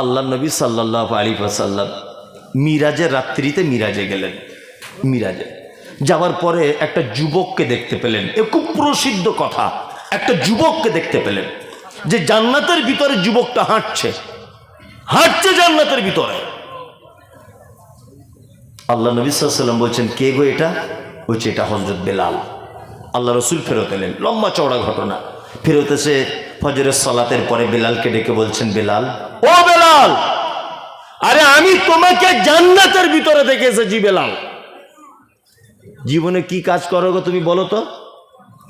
আল্লাহ নবী সাল্লাল্লাহু আলাইহি ওয়াসাল্লাম মিরাজের রাত্রিতে মিরাজে গেলেন। মিরাজে যাওয়ার পরে একটা যুবককে দেখতে পেলেন। এ খুব প্রসিদ্ধ কথা। একটা যুবককে দেখতে পেলেন যে জান্নাতের ভিতরে যুবকটা হাঁটছে জান্নাতের ভিতরে। আল্লাহ নবী সাল্লাল্লাহু আলাইহি ওয়াসাল্লাম বলছেন, কে গো এটা? বলছে, এটা হযরত বেলাল। আল্লাহ রসুল ফেরত এলেন, লম্বা চওড়া ঘটনা। ফেরত এসে ফজরের সালাতের পরে বেলালকে ডেকে বলছেন, বেলাল, ও বেলাল, আরে আমি তোমাকে জান্নাতের ভিতরে দেখে এসেছি। বেলাল, জীবনে কি কাজ করো গো তুমি বলো তো?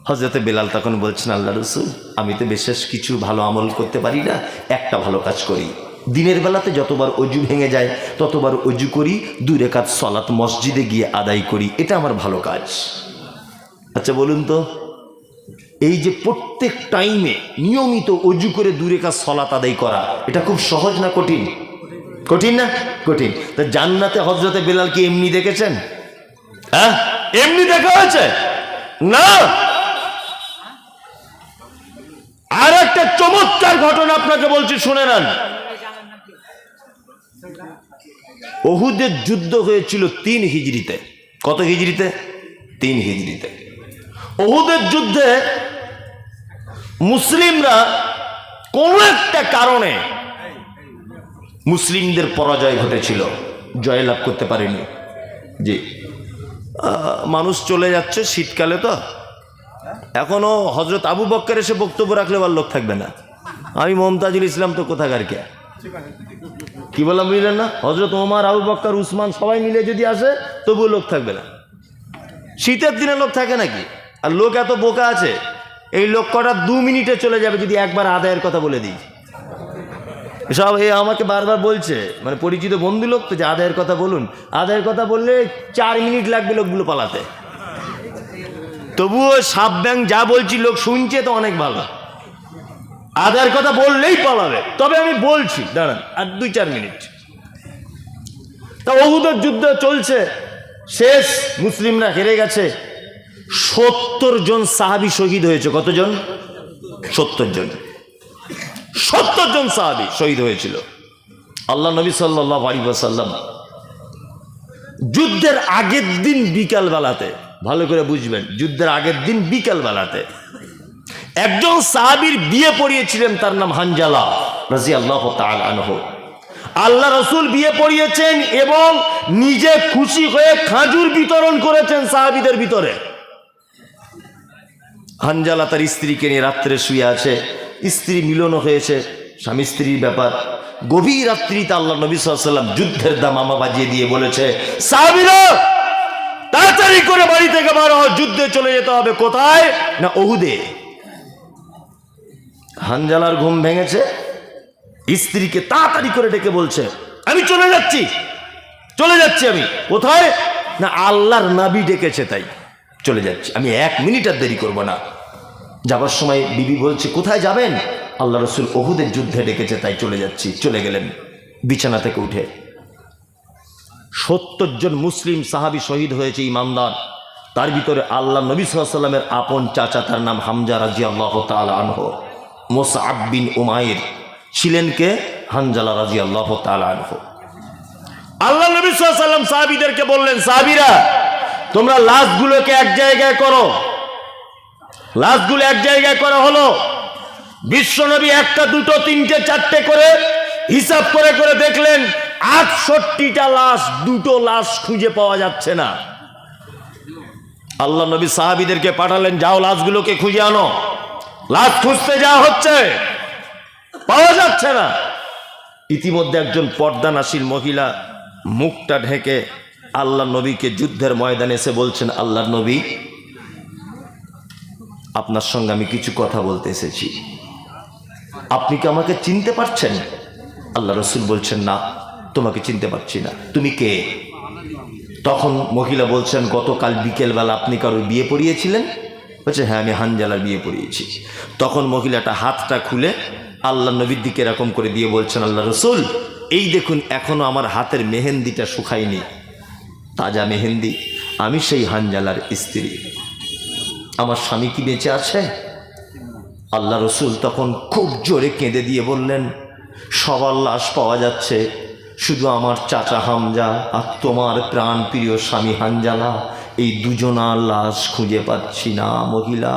হযরতে বেলাল তখন বলছেন, আল্লাহ রসুল, আমি তো বিশেষ কিছু ভালো আমল করতে পারি না, একটা ভালো কাজ করি। দিনের বেলাতে যতবার অজু ভেঙে যায় ততবার অজু করি, 2 রাকাত সালাত মসজিদে গিয়ে আদায় করি, এটা আমার ভালো কাজ। আচ্ছা বলুন তো, এই যে প্রত্যেক টাইমে নিয়মিত অজু করে 2 রাকাত সালাত আদায় করা, এটা খুব সহজ না কঠিন? কঠিন না? কঠিন। তা জান্নাতে হযরতে বেলালকে এমনি দেখেছেন? হ্যাঁ, এমনি দেখা হয়েছে না। আর একটা চমৎকার ঘটনা আপনাকে বলছি, শুনে নেন। উহুদের যুদ্ধ হয়েছিল 3 হিজরিতে। কত হিজরিতে? 3 হিজরিতে। উহুদের যুদ্ধে মুসলিমরা কোন একটা কারণে মুসলিমদের পরাজয় ঘটেছিল, জয়লাভ করতে পারেনি। জি, মানুষ চলে যাচ্ছে, শীতকালে তো এখনো হযরত আবু বকর এসে বক্তব্য রাখলে আর লোক থাকবে না। আমি মমতাজুল ইসলাম তো কোথাকার কে, কি বললাম বুঝলেন না? হযরত ওমর, আবু বকর, উসমান সবাই মিলে যদি আসে তবুও লোক থাকবে না। শীতের দিনে লোক থাকে নাকি? আর লোক এত বোকা আছে, এই লোক কটা 2 মিনিটে চলে যাবে যদি একবার আদায়ের কথা বলে দিই। সব এ আমাকে বারবার বলছে, মানে পরিচিত বন্ধু লোক তো, যে আদায়ের কথা বলুন। আদায়ের কথা বললে 4 মিনিট লাগবে লোকগুলো পালাতে। তবুও সাপ ব্যাং যা বলছি লোক শুনছে তো অনেক ভালো। আদায়ের কথা বললেই পালাবে। তবে আমি বলছি, দাঁড়ান আর 2-4 মিনিট। তা উহুদের যুদ্ধ চলছে, শেষ, মুসলিমরা হেরে গেছে। 70 জন সাহাবী শহীদ হয়েছে। কতজন? 70 জন। 70 জন সাহাবী শহীদ হয়েছিল। আল্লাহ নবী সাল্লাল্লাহু আলাইহি ওয়াসাল্লাম যুদ্ধের আগের দিন বিকাল বেলাতে, ভালো করে বুঝবেন, যুদ্ধের আগের দিন বিকাল বেলাতে একজন সাহাবীর বিয়ে পড়িয়েছিলেন, তার নাম হানজালা রাদিয়াল্লাহু তাআলা আনহু। আল্লাহ রসুল বিয়ে পড়িয়েছেন এবং নিজে খুশি হয়ে খাজুর বিতরণ করেছেন সাহাবীদের ভিতরে। হানজালা তার স্ত্রীকে নিয়ে রাত্রে শুয়ে আছে, স্ত্রী মিলনও হয়েছে, স্বামী স্ত্রীর ব্যাপার। গভীর রাত্রিতে আল্লাহ নবী সাল্লাল্লাহু আলাইহি ওয়াসাল্লাম যুদ্ধের দামামা বাজিয়ে দিয়ে বলেছে, সাহাবীরা তাড়াতাড়ি করে বাড়ি থেকে বার হও, যুদ্ধে চলে যেতে হবে। কোথায়? না, উহুদে। হানজালার ঘুম ভেঙেছে, স্ত্রীকে তাড়াতাড়ি করে ডেকে বলছে, আমি চলে যাচ্ছি আমি। কোথায়? না, আল্লাহর নবী ডেকেছে তাই চলে যাচ্ছি, আমি 1 মিনিট আর দেরি করব না। যাবার সময় বিবি বলছে, কোথায় যাবেন? আল্লাহ রসুল উহুদের যুদ্ধে ডেকেছে তাই চলে যাচ্ছি। চলে গেলেন বিছানা থেকে উঠে। 70 জন মুসলিম সাহাবী শহীদ হয়েছে, ইমানদার। তার ভিতরে আল্লাহ নবী সাল্লাল্লাহু আলাইহি ওয়াসাল্লামের আপন চাচা, তার নাম হামজা রাদিয়াল্লাহু তাআলা আনহু। মুসআব বিন উমাইর ছিলেন কে? হানজালা রাদিয়াল্লাহু তাআলা আনহু। আল্লাহ নবী সাল্লাল্লাহু আলাইহি ওয়াসাল্লাম সাহাবীদেরকে বললেন, সাহাবীরা তোমরা লাশগুলোকে এক জায়গায় করো। লাশগুলো এক জায়গায় করা হলো। বিশ্বনবী 1টা 2টো 3টে 4টে করে হিসাব করে করে দেখলেন 68টা লাশ, 2টো লাশ খুঁজে পাওয়া যাচ্ছে না। আল্লাহ নবী সাহাবীদেরকে পাঠালেন, যাও লাশগুলোকে খুঁজে আনো। লাশ খুঁজতে যাওয়া হচ্ছে, পাওয়া যাচ্ছে না। ইতিমধ্যে একজন পর্দানাশীল মহিলা মুখটা ঢেকে আল্লাহ নবীকে যুদ্ধের ময়দানে এসে বলছেন, আল্লাহ নবী, আপনার সঙ্গে আমি কিছু কথা বলতে এসেছি, আপনি কি আমাকে চিনতে পারছেন? আল্লাহ রসুল বলছেন, না, তোমাকে চিনতে পারছি না, তুমি কে? তখন মহিলা বলছেন, গতকাল বিকেলবেলা আপনি কারোর বিয়ে পড়িয়েছিলেন? বলছে, হ্যাঁ, আমি হানজালার বিয়ে পড়িয়েছি। তখন মহিলাটা হাতটা খুলে আল্লাহ নবীর দিকে এরকম করে দিয়ে বলছেন, আল্লাহ রসুল, এই দেখুন, এখনো আমার হাতের মেহেন্দিটা শুকায়নি, তাজা মেহেন্দি, আমি সেই হানজালার স্ত্রী। আমার স্বামী কি বেঁচে আছে? আল্লাহ রসুল তখন খুব জোরে কেঁদে দিয়ে বললেন, সবার লাশ পাওয়া যাচ্ছে, শুধু আমার চাচা হামজা আর তোমার প্রাণ প্রিয় স্বামী হানজালা, এই দুজনার লাশ খুঁজে পাচ্ছি না মহিলা।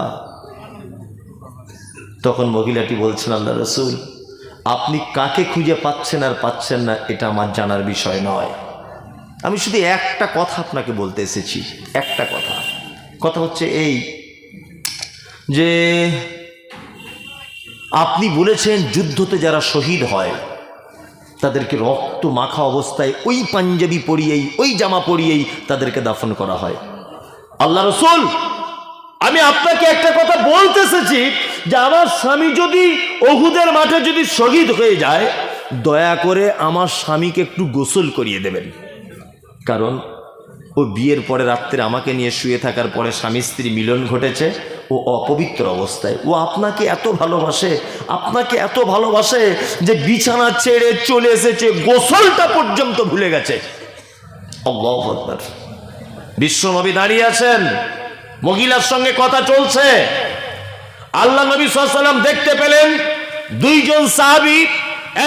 তখন মহিলাটি বলছেন, আল্লাহ রসুল, আপনি কাকে খুঁজে পাচ্ছেন আর পাচ্ছেন না এটা আমার জানার বিষয় নয়, আমি শুধু একটা কথা আপনাকে বলতে এসেছি। একটা কথা হচ্ছে এই যে আপনি বলেছেন যুদ্ধতে যারা শহীদ হয় তাদেরকে রক্ত মাখা অবস্থায় ওই পাঞ্জাবি পরিয়েই, ওই জামা পরিয়েই তাদেরকে দাফন করা হয়। আল্লাহ রসুল, আমি আপনাকে একটা কথা বলতে এসেছি যে আমার স্বামী যদি উহুদের মাঠে যদি শহীদ হয়ে যায়, দয়া করে আমার স্বামীকে একটু গোসল করিয়ে দেবেন। কারণ ও বিয়ের পরে রাত্রে আমাকে নিয়ে শুয়ে থাকার পরে স্বামী স্ত্রী মিলন ঘটেছে, ও অপবিত্র অবস্থায়। ও আপনাকে এত ভালোবাসে যে বিছানা ছেড়ে চলে এসেছে, গোসলটা পর্যন্ত ভুলে গেছে। আল্লাহু আকবার। বিশ্বনবী দাঁড়িয়ে আছেন, মহিলার সঙ্গে কথা চলছে। আল্লাহ নবী সাল্লাল্লাহু আলাইহি ওয়াসাল্লাম দেখতে পেলেন দুইজন সাহাবী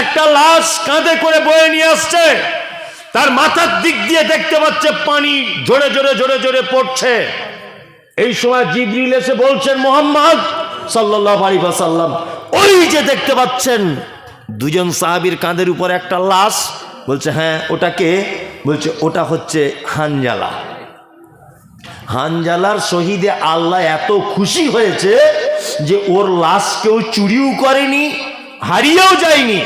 একটা লাশ কাঁধে করে বয়ে নিয়ে আসছে। তার মাথার দিক দিয়ে দেখতে পাচ্ছে পানি জোরে জোরে পড়ছে। এই সময় জিবরিল এসে বলছেন, মুহাম্মদ সাল্লাল্লাহু আলাইহি ওয়াসাল্লাম, ওই যে দেখতে পাচ্ছেন দুজন সাহাবীর কাঁধের উপর একটা লাশ। বলছে, হ্যাঁ, ওটাকে? বলছে, ওটা হচ্ছে হানজালা। হানজালার শহীদে আল্লাহ এত খুশি হয়েছে যে ওর লাশ কেউ চুরিও করেনি, হারিয়েও যায়নি।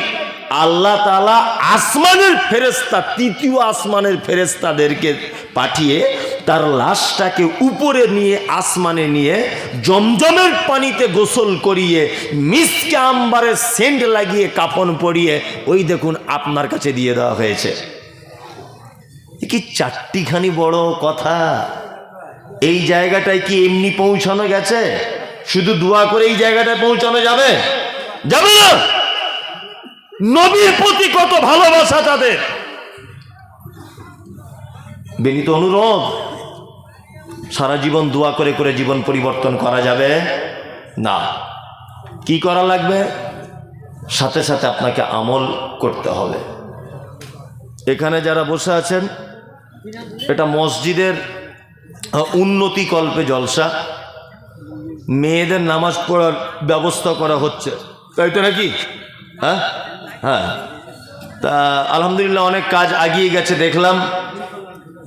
আল্লাহ তাআলা আসমানের ফেরেশতা, তৃতীয় আসমানের ফেরেশতাদেরকে পাঠিয়ে তার লাশটাকে উপরে নিয়ে আসমানে নিয়ে জমজমের পানিতে গোসল করিয়ে মিসকে আম্বারের সেন্ট লাগিয়ে কাফন পরিয়ে ওই দেখুন আপনার কাছে দিয়ে দেওয়া হয়েছে। কি চারটিখানি বড় কথা। এই জায়গাটায় কি এমনি পৌঁছানো গেছে? শুধু দোয়া করে এই জায়গাটায় পৌঁছানো যাবে? যাবে না। নবীর প্রতি কত ভালোবাসা তাদের। বিনীত অনুরোধ, সারা জীবন দোয়া করে করে জীবন পরিবর্তন করা যাবে না। কি করা লাগবে? সাথে সাথে আপনাকে আমল করতে হবে। এখানে যারা বসে আছেন, এটা মসজিদের উন্নতি কল্পে জলসা, মেয়েদের নামাজ পড়ার ব্যবস্থা করা হচ্ছে, তাই তো নাকি? হ্যাঁ হ্যাঁ, তা আলহামদুলিল্লাহ অনেক কাজ এগিয়ে গেছে দেখলাম।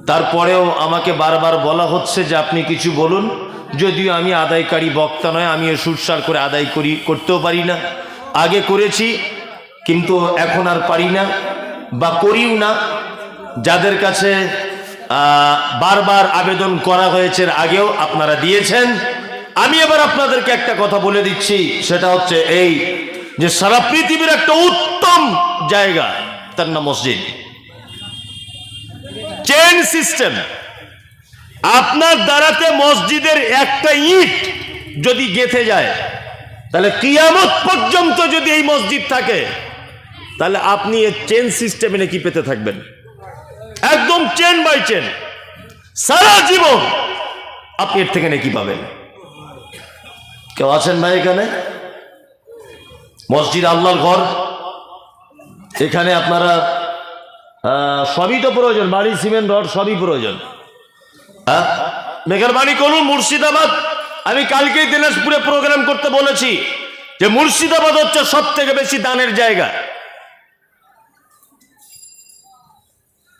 তারপরেও আমাকে বারবার বলা হচ্ছে যে আপনি কিছু বলুন, যদিও আমি আদায়কারী বক্তা নয়, আমিও সুরসার করে আদায় করতেও পারি না। আগে করেছি কিন্তু এখন আর পারি না বা করিও না। যাদের কাছে বারবার আবেদন করা হয়েছে, আগেও আপনারা দিয়েছেন। আমি এবার আপনাদেরকে একটা কথা বলে দিচ্ছি, সেটা হচ্ছে এই যে সারা পৃথিবীর একটা উত্তম জায়গা, তার নাম মসজিদ। Chain system. আপনার দ্বারাতে মসজিদের একটা ইট যদি গেঁথে যায়, তাহলে কিয়ামত পর্যন্ত যদি এই মসজিদ থাকে, তাহলে আপনি এই চেন সিস্টেমে নাকি পেতে থাকবেন, একদম চেন বাই চেন সারা জীবন আপনি এর থেকে নাকি পাবেন। কেউ আছেন ভাই এখানে? মসজিদ আল্লাহর ঘর, এখানে আপনারা সবই তো প্রয়োজন, বাড়ি, সিমেন্ট, রড সবই প্রয়োজন। হ্যাঁ, মেহেরবানি করুন। মুর্শিদাবাদ, আমি কালকেই দিনাজপুরে প্রোগ্রাম করতে বলেছি যে মুর্শিদাবাদ হচ্ছে সব থেকে বেশি দানের জায়গা।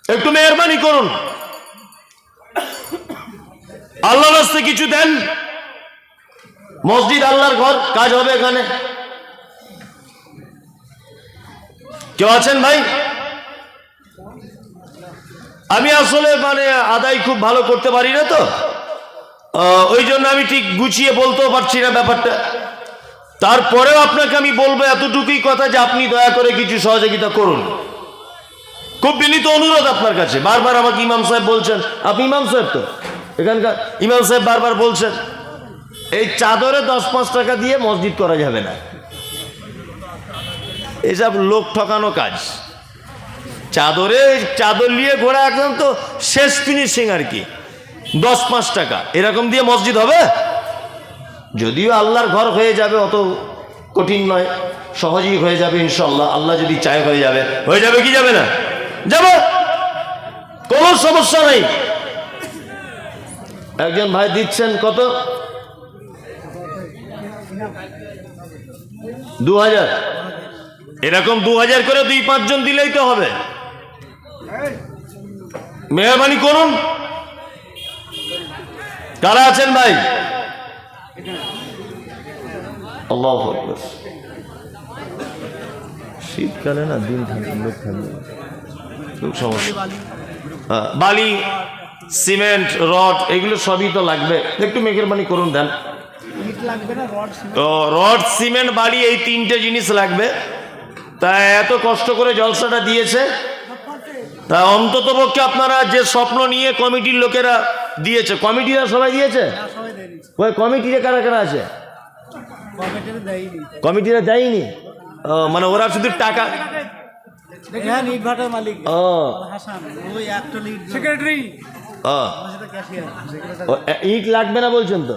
একটু মেহেরবানি করুন, আল্লাহর রাস্তায় কিছু দেন। মসজিদ আল্লাহর ঘর, কাজ হবে এখানে। কেউ আছেন ভাই? আমি আসলে আদায় খুব ভালো করতে পারি না, তো ওই জন্য আমি ঠিক গুছিয়ে বলতেও পারছি না ব্যাপারটা। তারপরেও আপনাকে আমি বলবো এতটুকুই কথা যে আপনি দয়া করে কিছু সহযোগিতা করুন। খুব বিনীত অনুরোধ আপনার কাছে। বারবার আমাকে ইমাম সাহেব বলছেন, আপনি ইমাম সাহেব তো, এখানকার ইমাম সাহেব বারবার বলছেন এই চাদরে 10-5 টাকা দিয়ে মসজিদ করা যাবে না। এসব লোক ঠকানো কাজ। চাদর নিয়ে ঘোরা একদম তো শেষ ফিনিশিং আর কি। 10-5 টাকা এরকম দিয়ে মসজিদ হবে? যদিও আল্লাহর ঘর হয়ে যাবে, অত কঠিন নয়, সহজেই হয়ে যাবে ইনশাল্লাহ। আল্লাহ যদি চায় হয়ে যাবে। হয়ে যাবে কি যাবে না? যাবো, কোনো সমস্যা নেই। একজন ভাই দিচ্ছেন কত? 2000। এরকম 2000 করে 2-5 জন দিলেই তো হবে। মেহরবানি করুন। কারা আছেন ভাই? আল্লাহু আকবার। শীতকালে না দিন ঠান্ডা, লোক ঠান্ডা, খুব সমস্যা। বালি, সিমেন্ট, রড এগুলো সবই তো লাগবে। একটু মেহরবানি করুন, দেন। রড, সিমেন্ট, বালি এই 3টে জিনিস লাগবে। তা এত কষ্ট করে জলসাটা দিয়েছে, তা অন্তত পক্ষে আপনারা যে স্বপ্ন নিয়ে কমিটির লোকেরা দিয়েছে, কমিটিরা সবাই দিয়েছে? ওই কমিটিরা কারা কারা আছে? কমিটিরা দেয়নি? মানে ওরা শুধু টাকা। ইট লাগবে না বলছেন তো?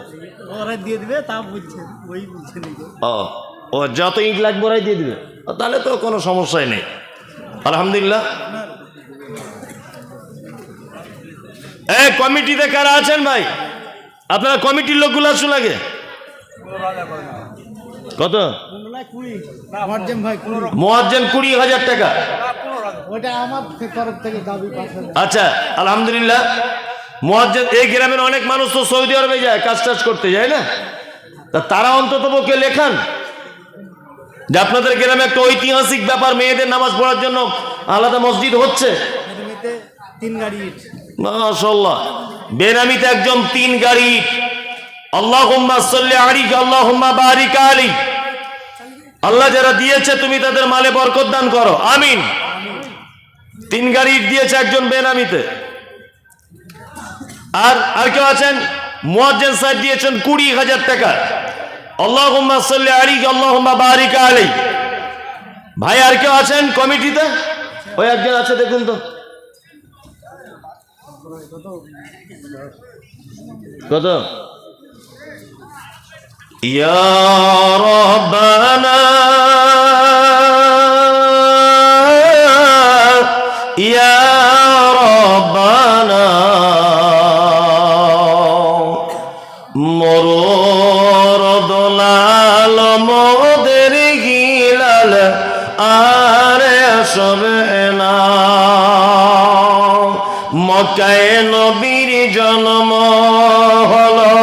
ও যত ইট লাগবে ওরাই দিয়ে দিবে, তাহলে তো কোনো সমস্যাই নেই। আলহামদুলিল্লাহ। কমিটিতে কারা আছেন ভাই? আপনারা কমিটির লোকগুলো আসুন আগে। কত? মুয়াজ্জিন 20,000 টাকা। আচ্ছা, আলহামদুলিল্লাহ। মুয়াজ্জিন, এই গ্রামের অনেক মানুষ তো সৌদি আরবে যায়, কাজ টাজ করতে যায় না, তা তারা অন্তত পক্ষে লেখান যে আপনাদের গ্রামে একটা ঐতিহাসিক ব্যাপার, মেয়েদের নামাজ পড়ার জন্য আলাদা মসজিদ হচ্ছে। 3 গাড়ি। মাশাআল্লাহ, বেনামিতে একজন 3 গাড়ি। আল্লাহুম্মা সাল্লি আলাইহি আল্লাহুম্মা বারিক আলাইহি। আল্লাহ যারা দিয়েছে তুমি তাদের মালে বরকত দান করো, আমিন। 3 গাড়ি দিয়েছে একজন বেনামিতে। আর কেউ আছেন? মুয়াজ্জিন সাহেব দিয়েছেন 20,000 টাকা। আল্লাহুম্মা সাল্লি আলাইহি আল্লাহুম্মা বারিক আলাইহি। ভাই আর কেউ আছেন কমিটিতে? ওই একজন আছে, দেখুন তো কত? ইয়া রাব্বানা ইয়া রাব্বানা মরুর দলাল মোদের গিলাল আরে আসবে না। মক্কায় নবীর জন্ম হলো,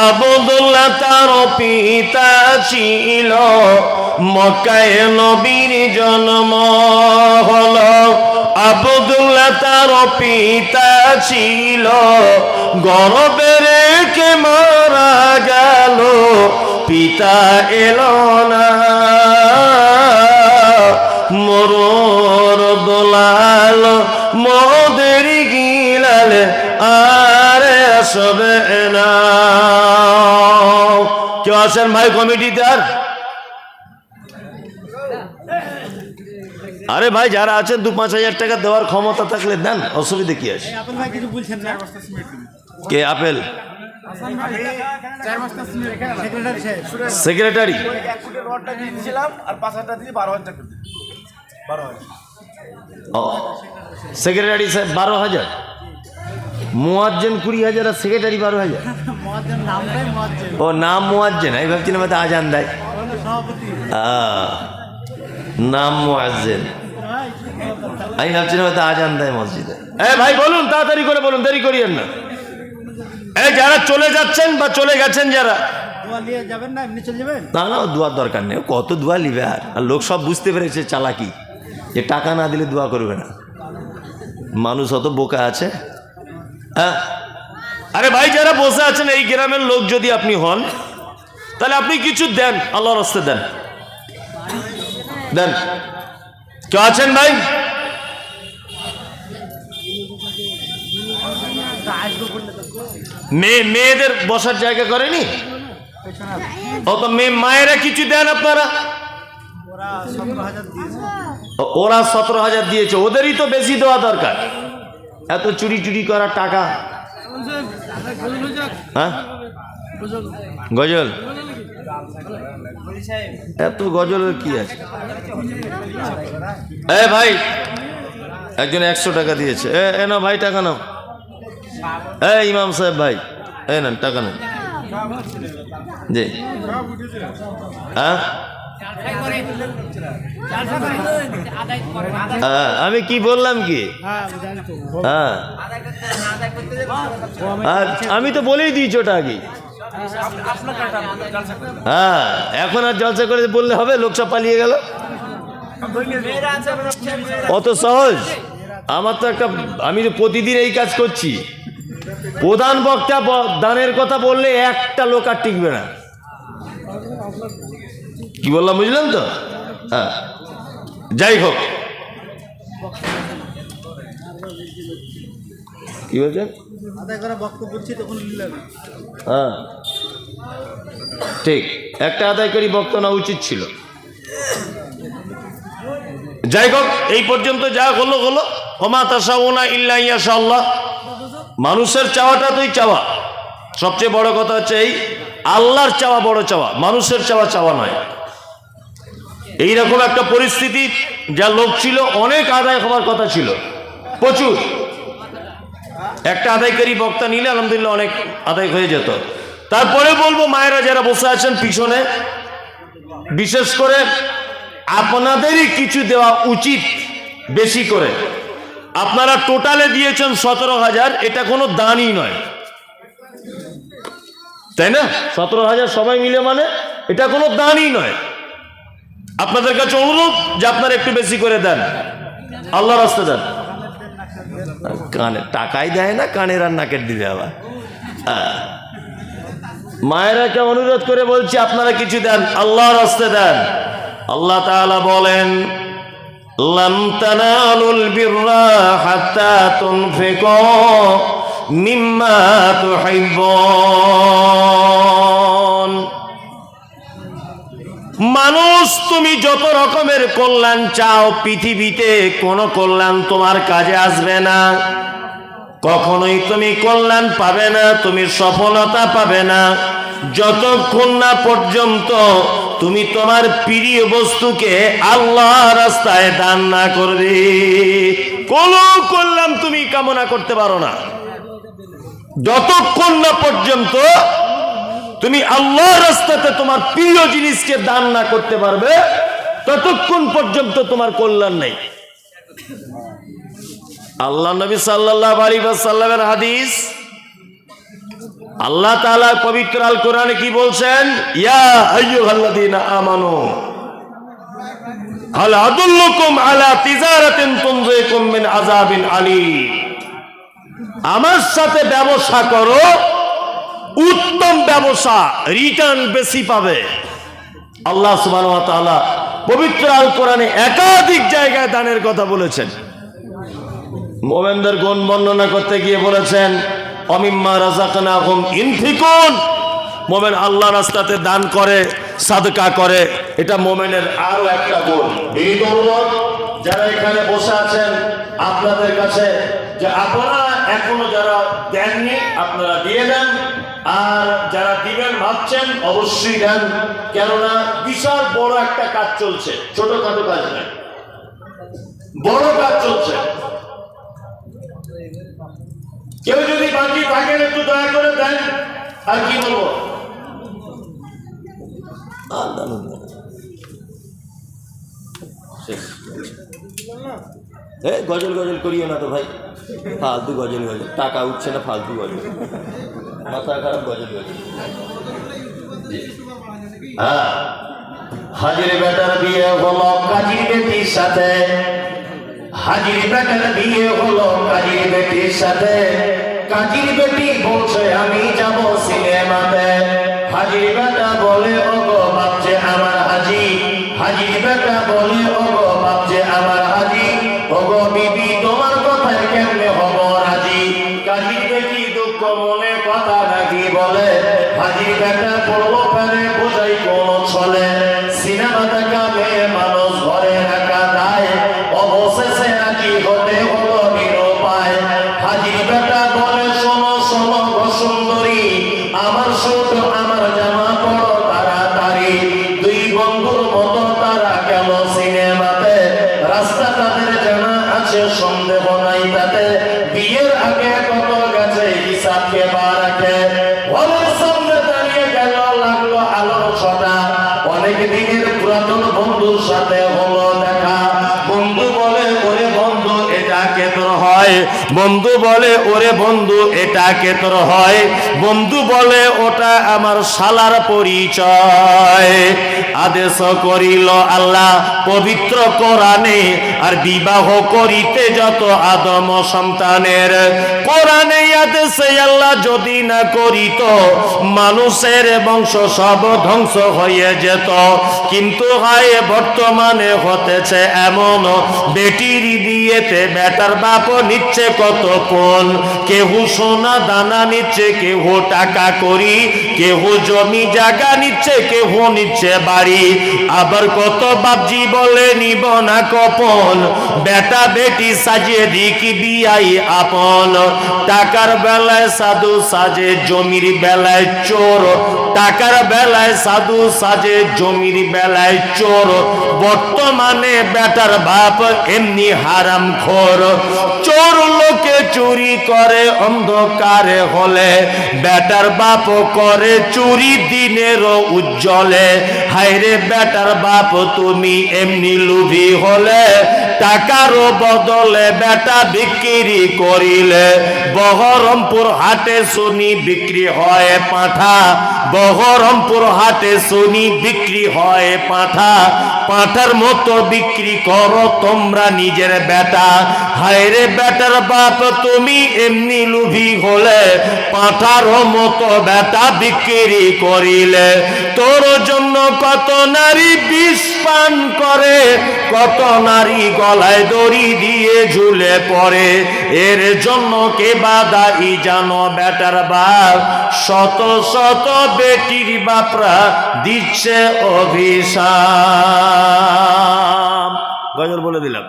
আব্দুল্লাহ তার পিতা ছিল। মক্কায় নবীর জন্ম হলো, আব্দুল্লাহ তার পিতা ছিল। গর্ভে রেখে মারা গেল, পিতা এলো না। মরুর দলাল মোদের গিলাল আরে আসবে না। কেউ আছেন ভাই কমিটিতে? আরে ভাই যারা আছেন 2-5 হাজার টাকা দেওয়ার ক্ষমতা থাকলে দেন, অসুবিধা কি আছে? কে আপেল? সেক্রেটারি। সেক্রেটারি সাহেব 12,000, মুয়াজ্জিন 20,000 আর সেক্রেটারি 12,000। ও নাম মুয়াজ্জিন, আমি ভাবছিলাম হয়তো আজান দেয়। নাম মুয়াজ্জিন, আমি ভাবছিলাম হয়তো আজান দেয় মসজিদে। ভাই বলুন, তাড়াতাড়ি করে বলুন, দেরি করিয়েন না। যারা চলে যাচ্ছেন বা চলে গেছেন, যারা না না দোয়ার দরকার নেই, কত দোয়া নিবে। আর লোক সব বুঝতে পেরেছে চালাকি, যে টাকা না দিলে দোয়া করবে না। মানুষ অত বোকা আছে। আরে ভাই যারা বসে আছেন, এই গ্রামের লোক যদি আপনি হন, তাহলে আপনি কিছু দেন, আল্লাহর রাস্তায় দেন, দেন। কেউ আছেন ভাই? মেয়েদের বসার জায়গা করেনি? অত মায়েরা কিছু দেন আপনারা? ওরা 17,000 দিয়েছে, ওদেরই তো বেশি দেওয়া দরকার। এত চুরি চুরি করার টাকা। হ্যাঁ গজল এত গজলের কি আছে? এ ভাই, একজন 100 টাকা দিয়েছে। এ না ভাই, টাকা নাও। ইমাম সাহেব ভাই, নেন টাকা নেন। জি, হ্যাঁ আমি কি বললাম কি? হ্যাঁ, আমি তো বলেই দিয়েছি ওটা আগে। হ্যাঁ, এখন আর জলসা করে বললে হবে? লোক সব পালিয়ে গেল, অত সহজ? আমার তো একটা, আমি তো প্রতিদিন এই কাজ করছি। প্রধান বক্তা দানের কথা বললে একটা লোক আর টিকবে না। কি বললাম বুঝলেন তো? হ্যাঁ, যাই হোক, কি বলছেন? হ্যাঁ ঠিক, একটা আদায়কারী বক্তা না উচিত ছিল। যাই হোক, এই পর্যন্ত যা হলো হলো। ওমা তাশাউনা ইল্লা ইয়াশাআল্লাহ। মানুষের চাওয়াটা তুই চাওয়া, সবচেয়ে বড় কথা হচ্ছে এই আল্লাহর চাওয়া বড় চাওয়া, মানুষের চাওয়া চাওয়া নয়। এইরকম একটা পরিস্থিতি, যা লোক ছিল অনেক আদায় হওয়ার কথা ছিল, প্রচুর। একটা আদায়কারী বক্তা নিলে আলহামদুলিল্লাহ অনেক আদায় হয়ে যেত। তারপরে বলবো, মায়েরা যারা বসে আছেন পিছনে, বিশেষ করে আপনাদেরই কিছু দেওয়া উচিত বেশি করে। আপনারা টোটালে দিয়েছেন 17,000, এটা কোনো দানই নয়, তাই না? 17,000 সবাই মিলে, মানে এটা কোনো দানই নয়। আপনাদের কাছে অনুরোধ যে আপনারা একটু বেশি করে দেন, আল্লাহর রাস্তায় দেন। কানে টাকাই দেয় না, কানের আর নাকের দিবে আবার। মায়েরাকে অনুরোধ করে বলছি, আপনারা কিছু দেন, আল্লাহর রাস্তায় দেন। আল্লাহ তাআলা বলেন, লান তানালুল বিররা হাত্তা তুনফিকু মিম্মা তুহিব্বুন। মানুষ, তুমি যত রকমের কল্যাণ চাও, পৃথিবীতে কোনো কল্যাণ তোমার কাজে আসবে না। কখনোই তুমি কল্যাণ পাবে না, তুমি সফলতা পাবে না, যতক্ষণ না পর্যন্ত তুমি তোমার প্রিয় বস্তুকে আল্লাহ রাস্তায় দান না করবে। কোনো কল্যাণ তুমি কামনা করতে পারো না যতক্ষণ না পর্যন্ত তুমি আল্লাহ রাস্তাতে তোমার প্রিয় জিনিসকে দান না করতে পারবে, ততক্ষণ পর্যন্ত তোমার কল্যাণ নেই। আল্লাহ নবী সাল্লাল্লাহু আলাইহি ওয়াসাল্লামের হাদিস, আল্লাহ তাআলা পবিত্র আল কোরআনে কি বলছেন? ইয়া আইয়ুহাল্লাযীনা আমানু হাল আদুল্লুকুম আলা তিজারাতিন তুনজিকুম মিন আযাবিন আলীম। আমার সাথে ব্যবসা করো, উত্তম ব্যবসা, রিটার্ন বেশি পাবে। আল্লাহ সুবহানাহু ওয়া তাআলা পবিত্র আল কোরআনে একাধিক জায়গায় দানের কথা বলেছেন। মুমিনদের গুণ বর্ণনা করতে গিয়ে বলেছেন, অমিম্মা রাযাকনাহুম ইনফিকুন। মুমিন আল্লাহ রাস্তাতে দান করে, সাদকা করে, এটা মুমিনের আরো একটা গুণ। এই অনুরোধ যারা এখানে বসে আছেন আপনাদের কাছে, যে আপনারা এখনো যারা দেননি আপনারা দিয়ে দেন, আর যারা দিবেন ভাবছেন অবশ্যই দেন। কেননা বিশাল বড় একটা কাজ চলছে, ছোটখাটো কাজ নয়, বড় কাজ চলছে। কেউ যদি বাকি থাকেন একটু দয়া করে দেন। আর কি বলবো, গজল গজল করিও না তো ভাই, ফালতু গজল গজল, টাকা উঠছে না, ফালতু গজল, মাথা খারাপ গজল গজল। হ্যাঁ, হাজির বেটার বিয়ে হলো কাজীর বেটির সাথে, হাজির বেটার বিয়ে হলো কাজীর বেটির সাথে। কাজীর বেটি বলছে আমি যাব সিনেমাতে, হাজির বেটা বলে ওগো বাপ যে আমার হাজি, হাজির বেটা বলে ওগো বাপ যে আমার হাজি, ওগো বিবি তোমার কথায় কেমনে হব রাজি। কাজীর বেটি দুঃখ মনে কথা নাকি বলে, হাজির বেটা পড়লো ফেরে বোঝাই কোন ছলে। সিনেমা দেখা মেয়ে মানুষ ঘরে রাখা দায়, অবশেষে নাকি হতে হলো নিরুপায়। হাজির বেটা বলে শোনো শোনো গো সুন্দরী, আমার সুট আমার জামা পড়ো তাড়াতাড়ি। আছে সন্দেহ নাই তাতে, বিয়ের আগে কত গেছে হিসাব কে বা রাখে। ঘরের সামনে দাঁড়িয়ে গেল, লাগলো আলোর ছটা, অনেক দিনের পুরাতন বন্ধুর সাথে হলো দেখা। বন্ধু বলে ওরে বন্ধু এটা কে তোর হয়, বন্ধু বলে ওরে বন্ধু এটা কে তোর হয়, বন্ধু বলে ওটা আমার শালার পরিচয়। আদেশ করিল আল্লাহ পবিত্র কোরআনে, আর বিবাহ করিতে যত আদম সন্তানের। কোরআনে আদেশে আল্লাহ যদি না করিত, মানুষের বংশ সব ধ্বংস হয়ে যেত। কিন্তু হায় বর্তমানে হতেছে এমন, বেটির বিয়েতে বেটার বাপ নিচ্ছে কত পণ। কেহ সোনা দানা নিচ্ছে, কেহ টাকা করি, কেহ জমি জায়গা নিচ্ছে, কেহ নিচ্ছে বাড়ি। আবার কত বাপজি বলে নিব না কপন, বেটা বেটি সাজিয়ে দিকি বিয়াই আপন। টাকার বেলায় সাধু সাজে, জমির বেলায় চোর, টাকার বেলায় সাধু সাজে, জমির বেলায় চোর। বর্তমানে বেটার বাপ এমনি হারাম খোর। চোর লোকে চুরি করে অন্ধকারে হলে, বেটার বাপ করে চুরি দিনের উজ্জ্বলে। হায়রে বেটার বাপ তুমি এমনি লুভি হলে, টাকার বদলে বেটা বিক্রি করিলে। বহরমপুর হাটে শুনি বিক্রি হয় পাঁঠা, বহরমপুর হাটে শুনি বিক্রি হয় পাঁঠা। পাঁঠার মতো বিক্রি করো তোমরা নিজের বেটা। হায়রে বেটার বাপ তুমি এমনি লুভি হলে, পাঁঠার মতো বেটা বিক্রি করিলে। তোর জন্য কত নারী বিষ পান করে, কত নারী গলায় দড়ি দিয়ে ঝুলে পড়ে। এর জন্য কে বাদাই জানো বেটার বাপ, শত শত বেটির বাপরা দিচ্ছে অভিশাপ। গজল বলে দিলাম,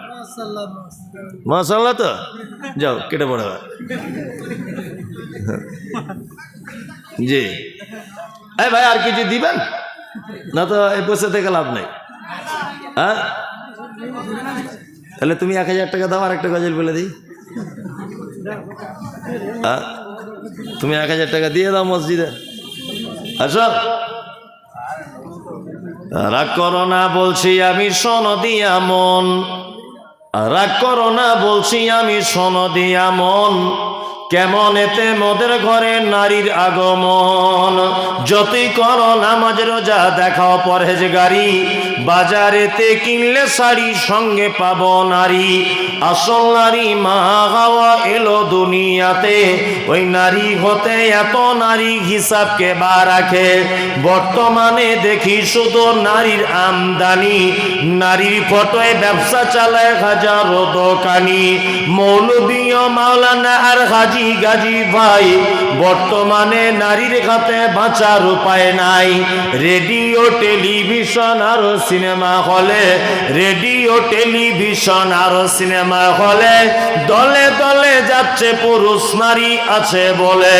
মাশাআল্লাহ। তো যাও কেটে পড়ে জি। এই ভাই আর কিছু দিবেন না তো এই বসে থেকে লাভ নাই। হ্যাঁ তাহলে তুমি 1000 টাকা দাও, আর একটা গজল বলে দিই। হ্যাঁ তুমি 1000 টাকা দিয়ে দাও মসজিদে। আচ্ছা রাগ করো না বলছি আমি সনদিয়া মন, রাগ করো না বলছি আমি সনদিয়া মন। কেমন এতে মোদের ঘরে নারীর আগমন। যতই করো নামাজ রোজা দেখাও পরহেজগারি, বাজারেতে কিনলে শাড়ি সঙ্গে পাবো নারী। আসল নারী মা হাওয়া এলো দুনিয়াতে, ওই নারী হতে এত নারী হিসাবকে বা রাখে। বর্তমানে দেখি শুধু নারীর আমদানি, নারীর ফটোয় ব্যবসা চালায় হাজারো দোকানি। মৌলবী ও মাওলানা আর হাজি গাজী ভাই, বর্তমানে নারীর হাতে বাঁচার উপায় নাই। রেডিও টেলিভিশন আর সিনেমা হলে, রেডিও টেলিভিশন আর সিনেমা হলে দলে দলে যাচ্ছে পুরুষ নারী আছে বলে।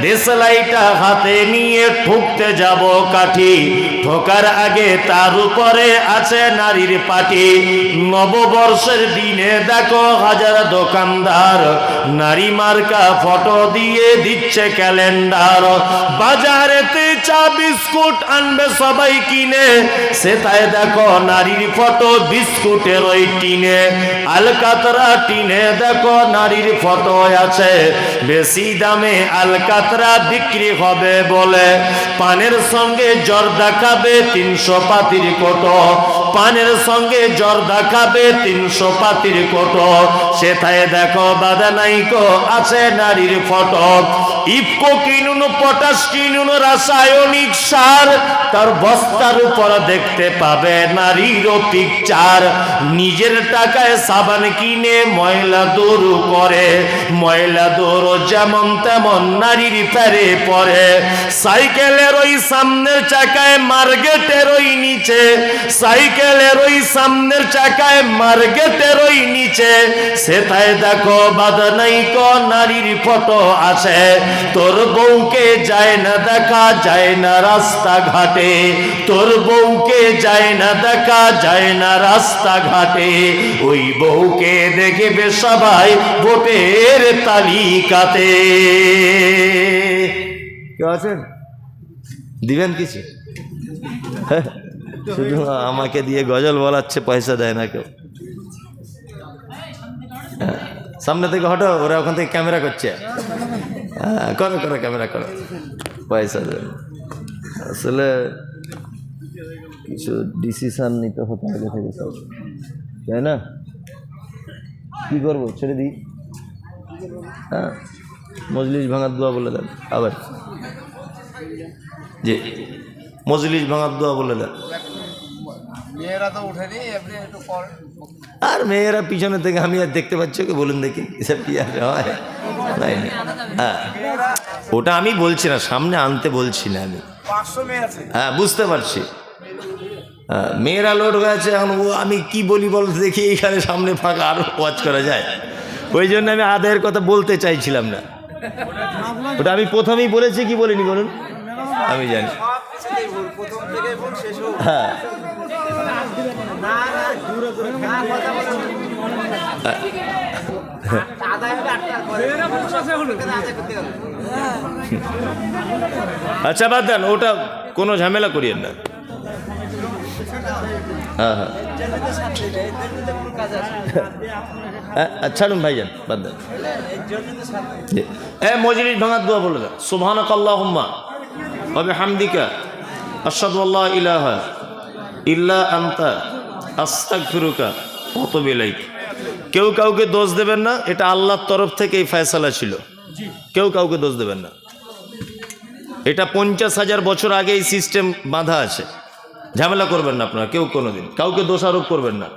দেশলাইটা হাতে নিয়ে ঠুকতে যাব কাঠি, ঠোকার আগে তার উপরে আছে নারীর পাটি। নববর্ষের দিনে দেখো হাজার দোকানদার, নারী মার্কা ফটো দিয়ে দিচ্ছে ক্যালেন্ডার। বাজারেতে চা বিস্কুট আনবে সবাই কিনে, সেটাই দেখো নারীর ফটো বিস্কুটের ওই টিনে। আলকাতরা টিনে দেখো নারীর ফটো আছে, বেশি দামে আলকাতরা বিক্রি হবে বলে। পানের সঙ্গে জর্দা খাবে 300 পাতির কোটো, পানের সঙ্গে জর্দা খাবে 300 পাতির কোটো। সেটাই দেখো বাদানাইকো আছে নারীর ফটো। ইফকো কিনুন, পটাশ কিনুন, রাসায়নিক সার, তার বস্তার উপর দেখতে পাবে নারীর পিকচার। নিজের টাকায় সাবান কিনে ময়লা দূর করে, ময়লা দূর যেমন তেমন নারীর ফেরে পরে। সাইকেলের ওই সামনের চাকায় মার্গেটের ওই নিচে, সাইকেলের ওই সামনের চাকায় মার্গেটের ওই নিচে। সেটাই দেখো বাদানাইকো নারীর ফটো আছে। তোর বউকে যায় না দেখা, যায় যায় না রাস্তাঘাটে, তোর বউকে যায় না দেখা যায় না রাস্তাঘাটে, ওই বউকে দেখবে সবাই ভোটের তালিকাতে। কেউ আছেন দিবেন কিছু? শুধু আমাকে দিয়ে গজল বলাচ্ছে, পয়সা দেয় না কেউ। সামনে থেকে হটো, ওরা ওখান থেকে ক্যামেরা করছে। করো করো, ক্যামেরা করো, পয়সা দেন। আসলে কিছু ডিসিশন নিতে হতো আগে থেকে সব, তাই না? কি করবো, ছেড়ে দিই? হ্যাঁ, মজলিস ভাঙার দোয়া বলে দেন আবার। জি, মজলিস ভাঙার দোয়া বলে দেন। মেয়েরা তো উঠেনি, আপনি একটু পর। আর মেয়েরা পিছনে থেকে আমি আর দেখতে পাচ্ছি ওকে, বলুন দেখি এসব কি আর হয়? হ্যাঁ, ওটা আমি বলছি না, সামনে আনতে বলছি না আমি। 500 মেয়ে আছে। হ্যাঁ, বুঝতে পারছি। মেয়েরা লোড হয়ে আছে এখন। ও আমি কি বলি বল দেখি, এখানে সামনে ফাঁকা, আরো ওয়াচ করা যায়। ওই জন্য আমি আদায়ের কথা বলতে চাইছিলাম না। ওটা আমি প্রথমেই বলেছি কি বলিনি বলুন, আমি জানি। প্রথম থেকে ভুল, শেষ হোক। হ্যাঁ, আচ্ছা বাদ দেন, ওটা কোনো ঝামেলা করিয়েন না। হ্যাঁ হ্যাঁ, ছাড়ুন ভাইজান, বাদ দেন। মজলিস ভাঙার দোয়া বলে দেন। সুবহানাকাল্লাহুম্মা ওয়া বিহামদিকা আশহাদু আল্লা ইলাহা ইল্লা আনতা আস্তাগফিরুকা ওয়া আতুবু ইলাইক। কেউ কাউকে দোষ দেবেন না, এটা আল্লাহর তরফ থেকে এই ফয়সালা ছিল। কেউ কাউকে দোষ দেবেন না। এটা 50,000 বছর আগে এই সিস্টেম বাঁধা আছে। ঝামেলা করবেন না আপনারা কেউ, কোনোদিন কাউকে দোষারোপ করবেন না।